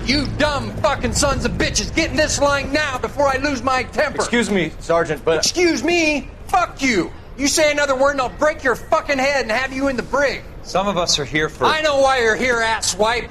You dumb fucking sons of bitches, get in this line now before I lose my temper. Excuse me, Sergeant, but... Excuse me? Fuck you. You say another word and I'll break your fucking head and have you in the brig. Some of us are here for... I know why you're here, asswipe.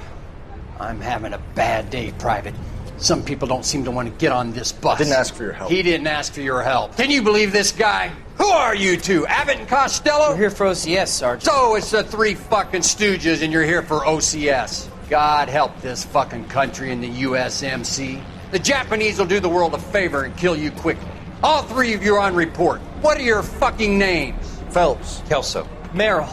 I'm having a bad day, Private. Some people don't seem to want to get on this bus. I didn't ask for your help. He didn't ask for your help. Can you believe this guy? Who are you two? Abbott and Costello? We're here for OCS, Sergeant. So it's the three fucking stooges and you're here for OCS. God help this fucking country and the USMC. The Japanese will do the world a favor and kill you quickly. All three of you are on report. What are your fucking names? Phelps. Kelso. Merrill.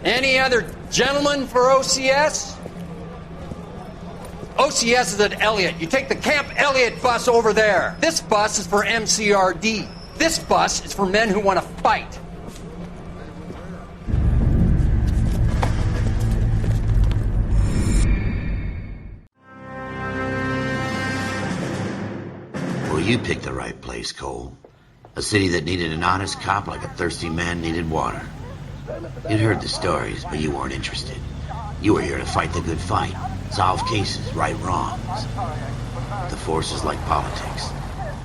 Any other gentlemen for OCS? OCS is at Elliott. You take the Camp Elliott bus over there. This bus is for MCRD. This bus is for men who want to fight. Well, you picked the right place, Cole. A city that needed an honest cop like a thirsty man needed water. You'd heard the stories, but you weren't interested. You were here to fight the good fight, solve cases, right wrongs. The force is like politics.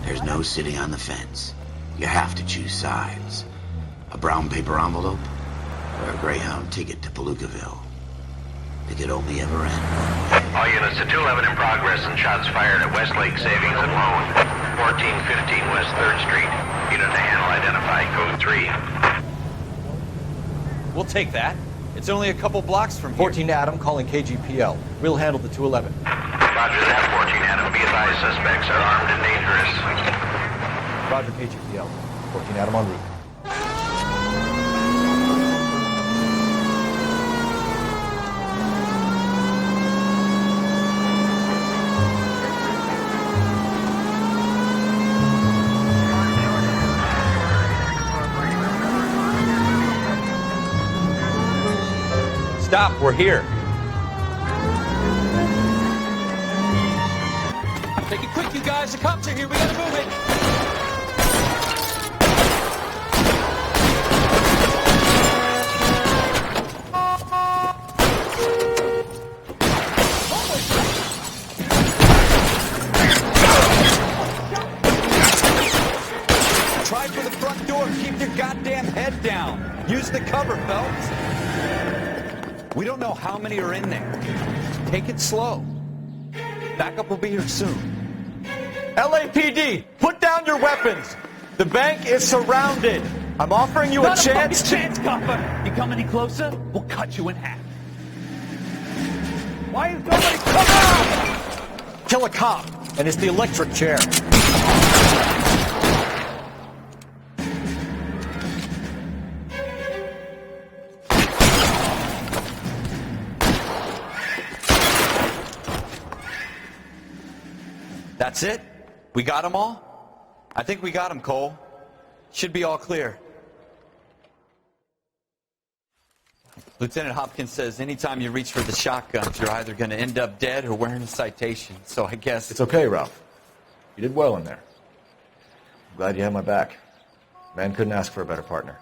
There's no sitting on the fence. You have to choose sides. A brown paper envelope or a Greyhound ticket to Palookaville. It could only ever end one way. All units to 211 in progress and shots fired at Westlake Savings and Loan, 1415 West 3rd Street. Unit to handle identified, code 3. We'll take that. It's only a couple blocks from here. 14 Adam calling KGPL. We'll handle the 211. Roger that, 14 Adam. Be advised, suspects are armed and dangerous. Roger, KGPL. 14 Adam en route. Stop, we're here. Take it quick, you guys. The cops are here. We gotta move it. Try for the front door. Keep your goddamn head down. Use the cover, Phelps. We don't know how many are in there. Take it slow. Backup will be here soon. LAPD, put down your weapons. The bank is surrounded. I'm offering you a chance Not a chance, copper. You come any closer, we'll cut you in half. Why is nobody come out? Kill a cop, and it's the electric chair. That's it? We got them all? I think we got them, Cole. Should be all clear. Lieutenant Hopkins says anytime you reach for the shotguns, you're either going to end up dead or wearing a citation. So I guess... It's okay, Ralph. You did well in there. I'm glad you had my back. Man couldn't ask for a better partner.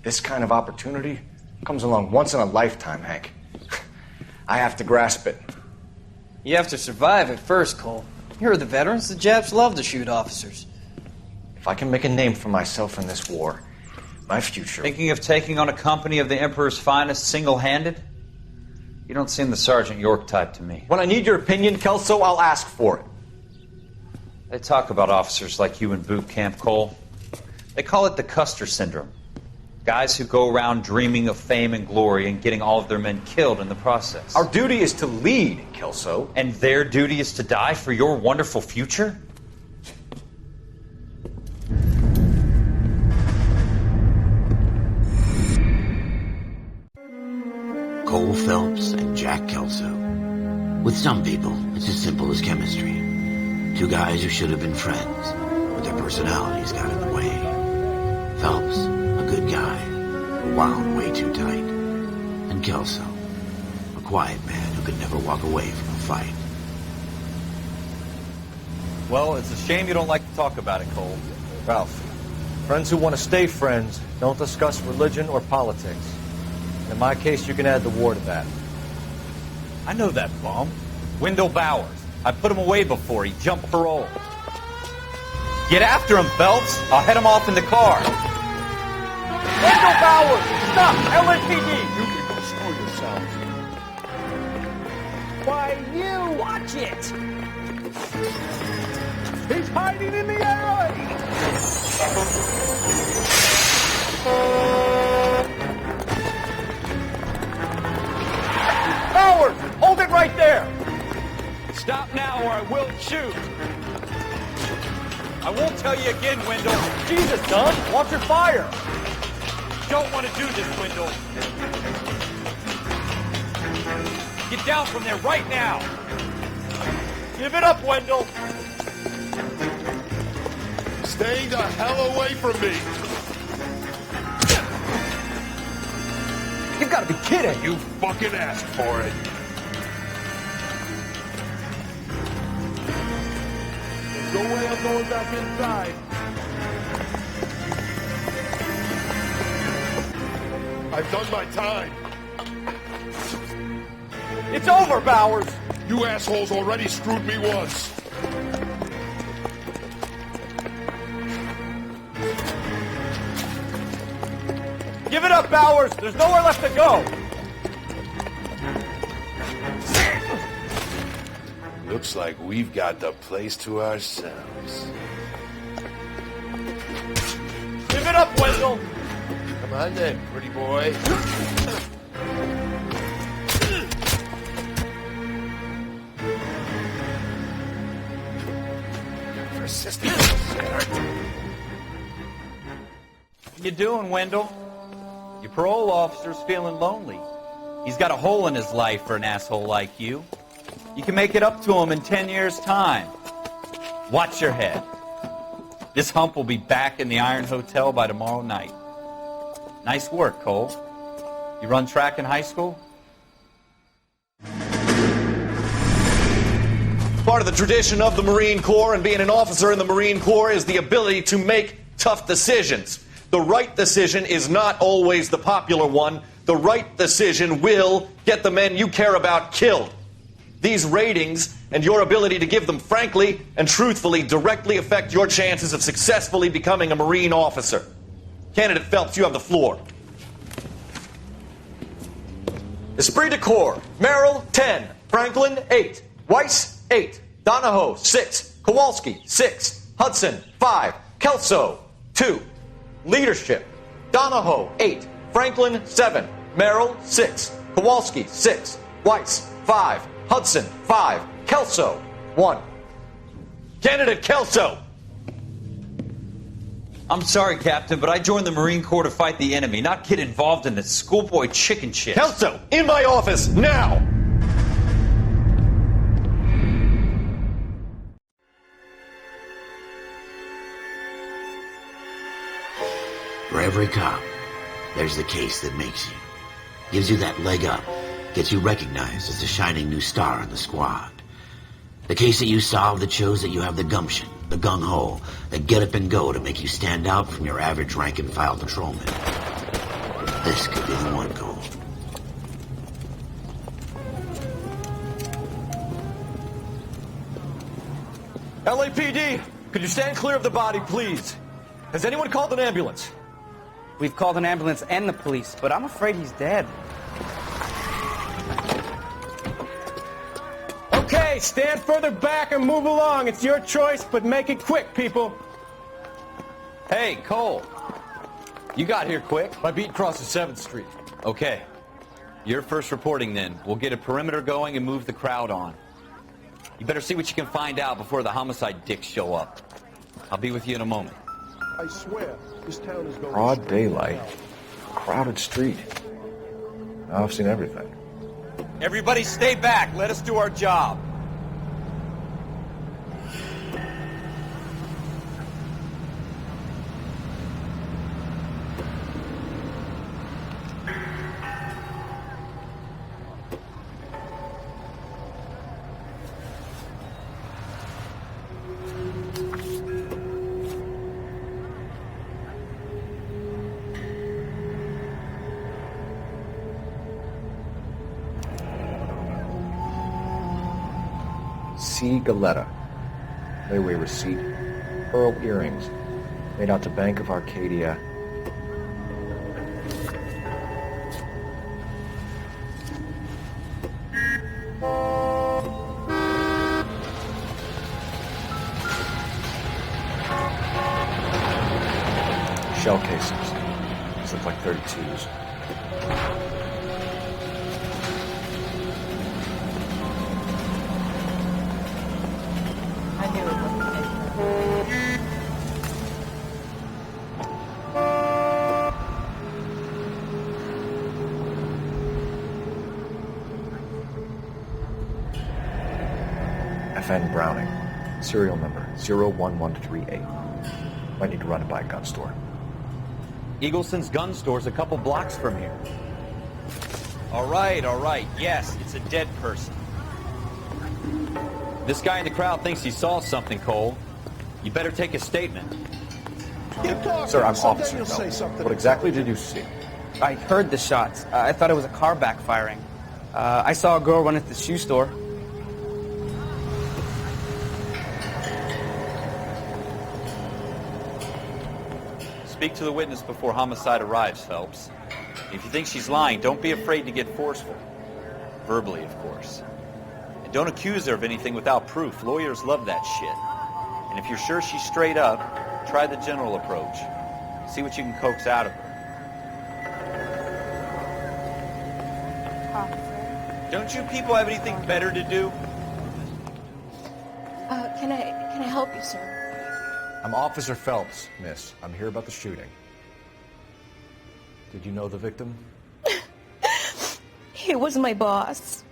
This kind of opportunity comes along once in a lifetime, Hank. I have to grasp it. You have to survive at first, Cole. You're the veterans. The Japs love to shoot officers. If I can make a name for myself in this war, my future... Thinking of taking on a company of the Emperor's finest single-handed? You don't seem the Sergeant York type to me. When I need your opinion, Kelso, I'll ask for it. They talk about officers like you in boot camp, Cole. They call it the Custer Syndrome. Guys who go around dreaming of fame and glory and getting all of their men killed in the process. Our duty is to lead, Kelso. And their duty is to die for your wonderful future? Cole Phelps and Jack Kelso. With some people, it's as simple as chemistry. Two guys who should have been friends, but their personalities got in the way. Phelps, a good guy, wound way too tight. And Kelso, a quiet man who could never walk away from a fight. Well, it's a shame you don't like to talk about it, Cole. Ralph, friends who want to stay friends don't discuss religion or politics. In my case, you can add the war to that. I know that bum. Wendell Bowers. I put him away before he jumped parole. Get after him, Phelps. I'll head him off in the car. Wendell Bowers! Stop! LAPD! You can go screw yourselves. Why, you watch it! He's hiding in the alley! Bowers! Hold it right there! Stop now or I will shoot! I won't tell you again, Wendell. Jesus, son! Watch your fire! Don't want to do this, Wendell. Get down from there right now. Give it up, Wendell. Stay the hell away from me! You've got to be kidding! You fucking asked for it. There's no way I'm going back inside. I've done my time. It's over, Bowers. You assholes already screwed me once. Give it up, Bowers. There's nowhere left to go. Looks like we've got the place to ourselves. Give it up, Wendell. Come on then, pretty boy. Persistent sinner. What you doing, Wendell? Your parole officer's feeling lonely. He's got a hole in his life for an asshole like you. You can make it up to him in 10 years' time. Watch your head. This hump will be back in the Iron Hotel by tomorrow night. Nice work, Cole. You run track in high school? Part of the tradition of the Marine Corps and being an officer in the Marine Corps is the ability to make tough decisions. The right decision is not always the popular one. The right decision will get the men you care about killed. These ratings and your ability to give them frankly and truthfully directly affect your chances of successfully becoming a Marine officer. Candidate Phelps, you have the floor. Esprit de Corps, Merrill, 10. Franklin, 8. Weiss, 8. Donahoe, 6. Kowalski, 6. Hudson, 5. Kelso, 2. Leadership, Donahoe, 8. Franklin, 7. Merrill, 6. Kowalski, 6. Weiss, 5. Hudson, 5. Kelso, 1. Candidate Kelso! I'm sorry, Captain, but I joined the Marine Corps to fight the enemy, not get involved in this schoolboy chicken shit. Kelso, in my office, now! For every cop, there's the case that makes you. Gives you that leg up. Gets you recognized as the shining new star in the squad. The case that you solve that shows that you have the gumption, the gung-ho, the get up and go to make you stand out from your average rank-and-file patrolman. This could be the one, Cole. LAPD, could you stand clear of the body, please? Has anyone called an ambulance? We've called an ambulance and the police, but I'm afraid he's dead. Okay, stand further back and move along. It's your choice, but make it quick, people. Hey, Cole. You got here quick. My beat crosses 7th Street. Okay. You're first reporting then. We'll get a perimeter going and move the crowd on. You better see what you can find out before the homicide dicks show up. I'll be with you in a moment. I swear, this town is going Broad straight daylight. down. Crowded street. Now I've seen everything. Everybody stay back. Let us do our job. C. Galetta. Layaway receipt. Pearl earrings. Made out to Bank of Arcadia. Shell casings. These look like 32s. I knew it wasn't it. FN Browning. Serial number 01138. Might need to run it by a gun store. Eagleson's gun store's a couple blocks from here. All right. Yes, it's a dead person. This guy in the crowd thinks he saw something, Cole. You better take a statement. Sir, I'm Officer Bell. What exactly did you see? I heard the shots. I thought it was a car backfiring. I saw a girl run into the shoe store. Speak to the witness before homicide arrives, Phelps. If you think she's lying, don't be afraid to get forceful. Verbally, of course. And don't accuse her of anything without proof. Lawyers love that shit. And if you're sure she's straight up, try the general approach. See what you can coax out of her. Officer. Don't you people have anything better to do? Can I help you, sir? I'm Officer Phelps, miss. I'm here about the shooting. Did you know the victim? He was my boss.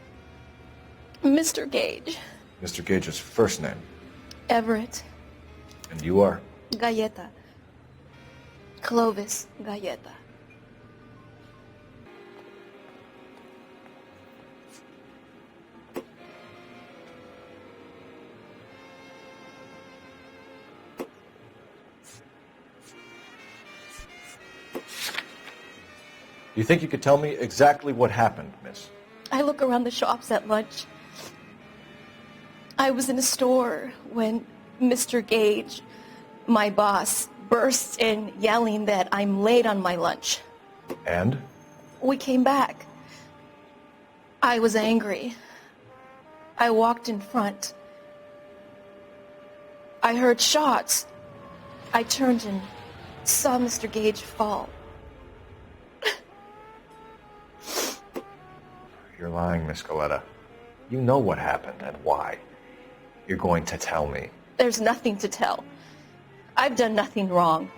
Mr. Gage. Mr. Gage's first name. Everett. And you are? Galleta. Clovis Galleta. Do you think you could tell me exactly what happened, miss? I look around the shops at lunch. I was in a store when Mr. Gage, my boss, bursts in yelling that I'm late on my lunch. And? We came back. I was angry. I walked in front. I heard shots. I turned and saw Mr. Gage fall. You're lying, Miss Galetta. You know what happened and why. You're going to tell me. There's nothing to tell. I've done nothing wrong.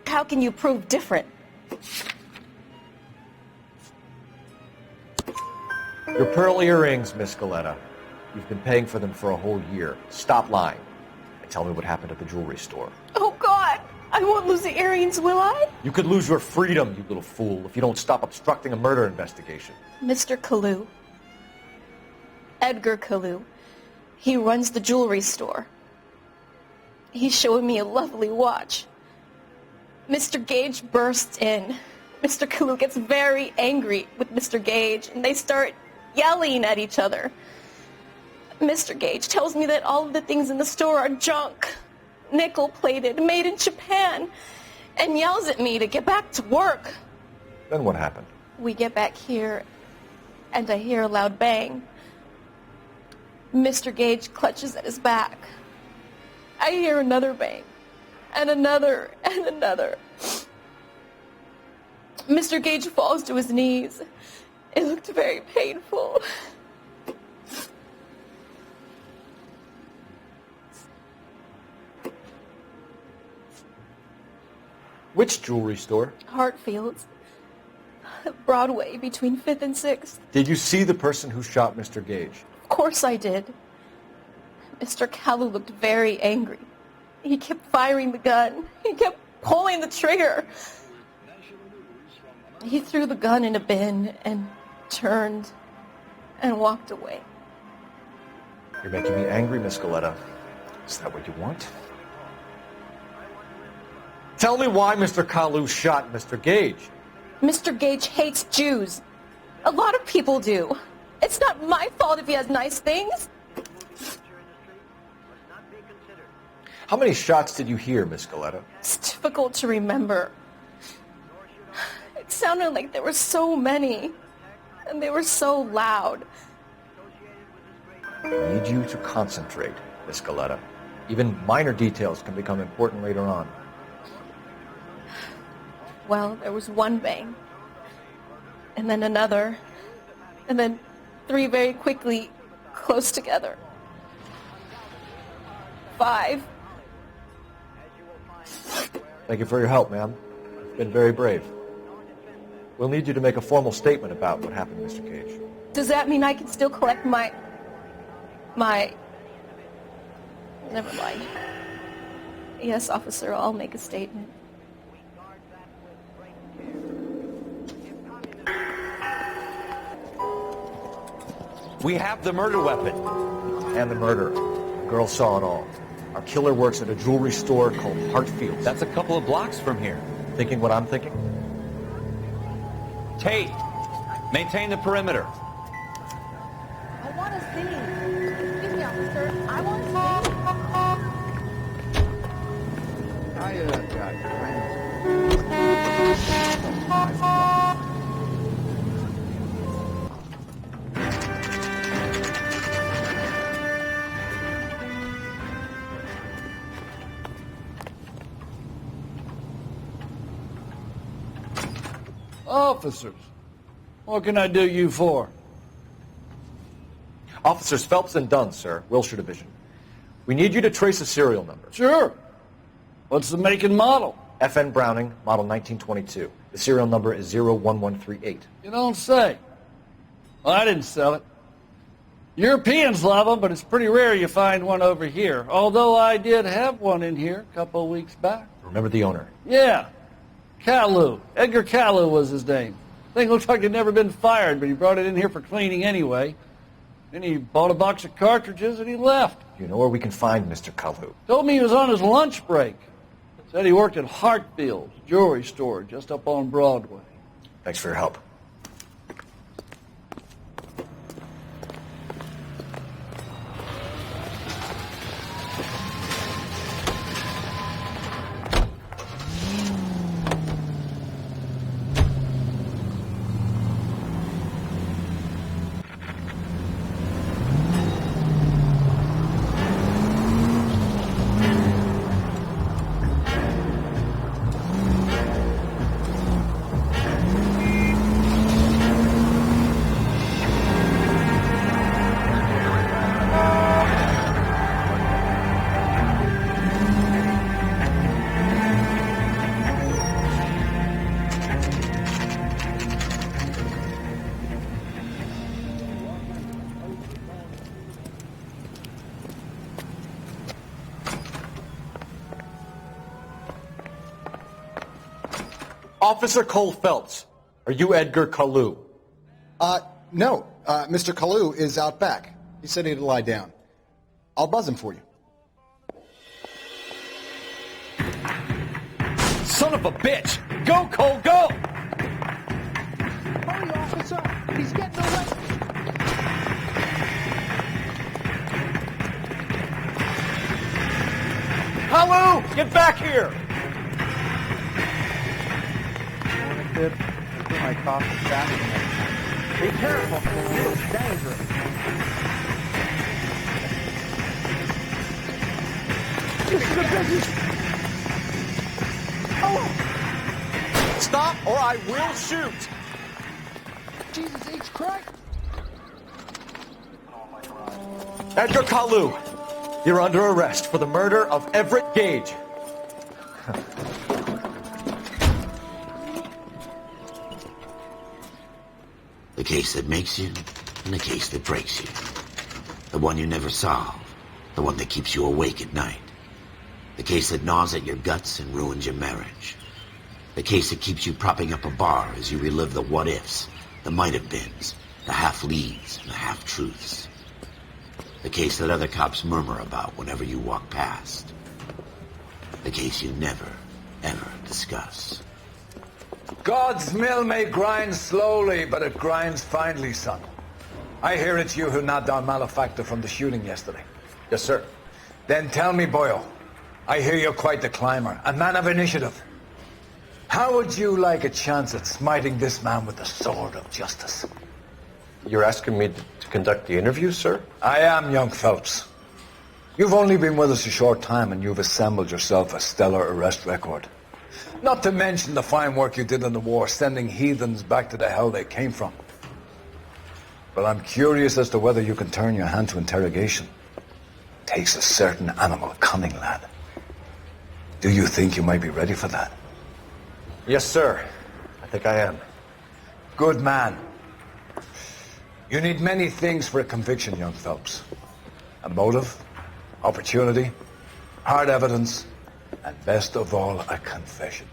How can you prove different? Your pearl earrings, Miss Galetta. You've been paying for them for a whole year. Stop lying. And tell me what happened at the jewelry store. Oh, God! I won't lose the earrings, will I? You could lose your freedom, you little fool, if you don't stop obstructing a murder investigation. Mr. Kalu. Edgar Kalu. He runs the jewelry store. He's showing me a lovely watch. Mr. Gage bursts in. Mr. Kalu gets very angry with Mr. Gage, and they start yelling at each other. Mr. Gage tells me that all of the things in the store are junk, nickel-plated, made in Japan, and yells at me to get back to work. Then what happened? We get back here, and I hear a loud bang. Mr. Gage clutches at his back. I hear another bang, and another, and another. Mr. Gage falls to his knees. It looked very painful. Which jewelry store? Hartfield's. Broadway, between 5th and 6th. Did you see the person who shot Mr. Gage? Of course I did. Mr. Kalu looked very angry. He kept firing the gun. He kept pulling the trigger. He threw the gun in a bin and turned and walked away. You're making me angry, Miss Galetta. Is that what you want? Tell me why Mr. Kalu shot Mr. Gage. Mr. Gage hates Jews. A lot of people do. It's not my fault if he has nice things. How many shots did you hear, Miss Galetta? It's difficult to remember. It sounded like there were so many, and they were so loud. I need you to concentrate, Miss Galetta. Even minor details can become important later on. Well, there was one bang, and then another, and then 3 very quickly, close together. 5. Thank you for your help, ma'am. You've been very brave. We'll need you to make a formal statement about what happened, Mr. Cage. Does that mean I can still collect my... Never mind. Yes, officer, I'll make a statement. We have the murder weapon. And the murderer. The girl saw it all. Our killer works at a jewelry store called Hartfield. That's a couple of blocks from here. Thinking what I'm thinking? Tate, maintain the perimeter. I want to see. Excuse me, officer. I want to see. Officers, what can I do you for? Officers Phelps and Dunn, sir, Wilshire Division. We need you to trace a serial number. Sure. What's the make and model? FN Browning, model 1922. The serial number is 01138. You don't say. Well, I didn't sell it. Europeans love them, but it's pretty rare you find one over here. Although I did have one in here a couple of weeks back. Remember the owner? Yeah. Caillou. Edgar Caillou was his name. Thing looks like he'd never been fired, but he brought it in here for cleaning anyway. Then he bought a box of cartridges and he left. You know where we can find Mr. Caillou? Told me he was on his lunch break. Said he worked at Hartfield's jewelry store just up on Broadway. Thanks for your help. Officer Cole Phelps, are you Edgar Caillou? No. Mr. Caillou is out back. He said he'd lie down. I'll buzz him for you. Son of a bitch! Go, Cole, go! Hurry, officer. He's getting arrested. Caillou, get back here! Put my coffee back. Be careful. It's dangerous. This is a business. Oh! Stop or I will shoot! Jesus H. Christ! Edgar Caillou, you're under arrest for the murder of Everett Gage. The case that makes you, and the case that breaks you. The one you never solve. The one that keeps you awake at night. The case that gnaws at your guts and ruins your marriage. The case that keeps you propping up a bar as you relive the what-ifs, the might-have-beens, the half-leads, and the half-truths. The case that other cops murmur about whenever you walk past. The case you never, ever discuss. God's mill may grind slowly, but it grinds finely, son. I hear it's you who knocked down Malefactor from the shooting yesterday. Yes, sir. Then tell me, boyo, I hear you're quite the climber, a man of initiative. How would you like a chance at smiting this man with the sword of justice? You're asking me to conduct the interview, sir? I am, young Phelps. You've only been with us a short time and you've assembled yourself a stellar arrest record. Not to mention the fine work you did in the war, sending heathens back to the hell they came from. But I'm curious as to whether you can turn your hand to interrogation. Takes a certain animal cunning, lad. Do you think you might be ready for that? Yes, sir. I think I am. Good man. You need many things for a conviction, young Phelps. A motive, opportunity, hard evidence, and best of all, a confession.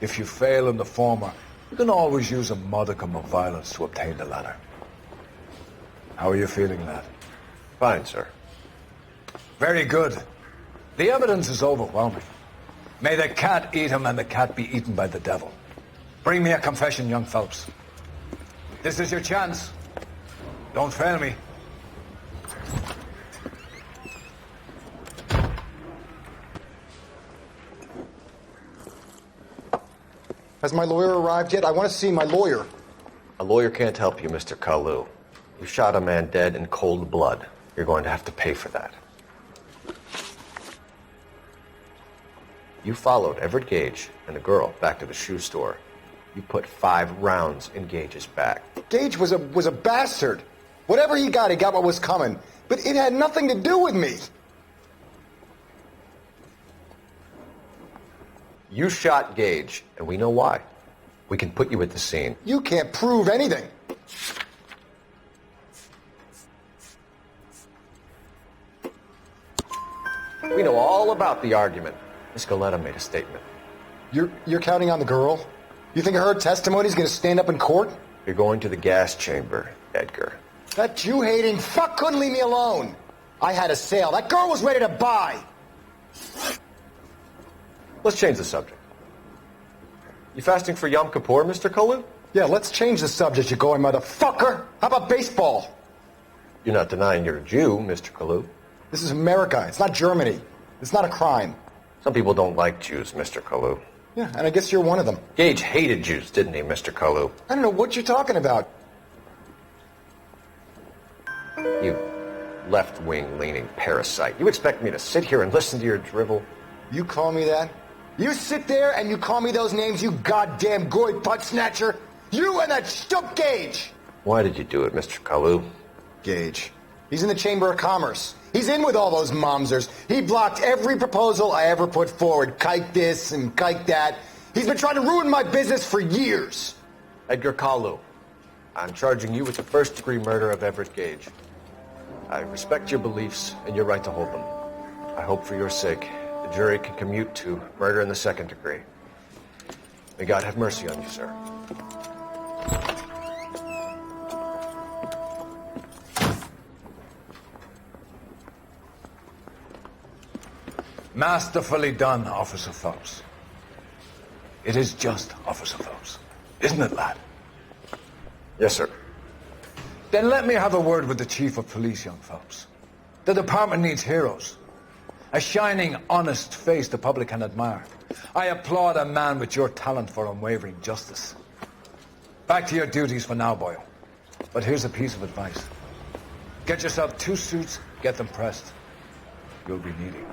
If you fail in the former, you can always use a modicum of violence to obtain the latter. How are you feeling, lad? Fine, sir. Very good. The evidence is overwhelming. May the cat eat him and the cat be eaten by the devil. Bring me a confession, young Phelps. This is your chance. Don't fail me. Has my lawyer arrived yet? I want to see my lawyer. A lawyer can't help you, Mr. Kalu. You shot a man dead in cold blood. You're going to have to pay for that. You followed Everett Gage and the girl back to the shoe store. You put 5 rounds in Gage's back. Gage was a bastard. Whatever he got what was coming. But it had nothing to do with me. You shot Gage, and we know why. We can put you at the scene. You can't prove anything. We know all about the argument. Miss Galetta made a statement. You're counting on the girl? You think her testimony is going to stand up in court? You're going to the gas chamber, Edgar. That Jew-hating fuck couldn't leave me alone. I had a sale. That girl was ready to buy. Let's change the subject. You fasting for Yom Kippur, Mr. Kalu? Yeah, let's change the subject, you going motherfucker. How about baseball? You're not denying you're a Jew, Mr. Kalu. This is America. It's not Germany. It's not a crime. Some people don't like Jews, Mr. Kalu. Yeah, and I guess you're one of them. Gage hated Jews, didn't he, Mr. Kalu? I don't know what you're talking about. You left-wing leaning parasite. You expect me to sit here and listen to your drivel? You call me that? You sit there and you call me those names, you goddamn goy butt snatcher? You and that shtup Gage! Why did you do it, Mr. Kalu? Gage. He's in the Chamber of Commerce. He's in with all those momsers. He blocked every proposal I ever put forward. Kike this and kike that. He's been trying to ruin my business for years. Edgar Kalu, I'm charging you with the first-degree murder of Everett Gage. I respect your beliefs and your right to hold them. I hope for your sake the jury can commute to murder in the second degree. May God have mercy on you, sir. Masterfully done, Officer Phelps. It is just, Officer Phelps. Isn't it, lad? Yes, sir. Then let me have a word with the Chief of Police, young Phelps. The department needs heroes. A shining, honest face the public can admire. I applaud a man with your talent for unwavering justice. Back to your duties for now, boy. But here's a piece of advice. Get yourself 2 suits, get them pressed. You'll be needing them.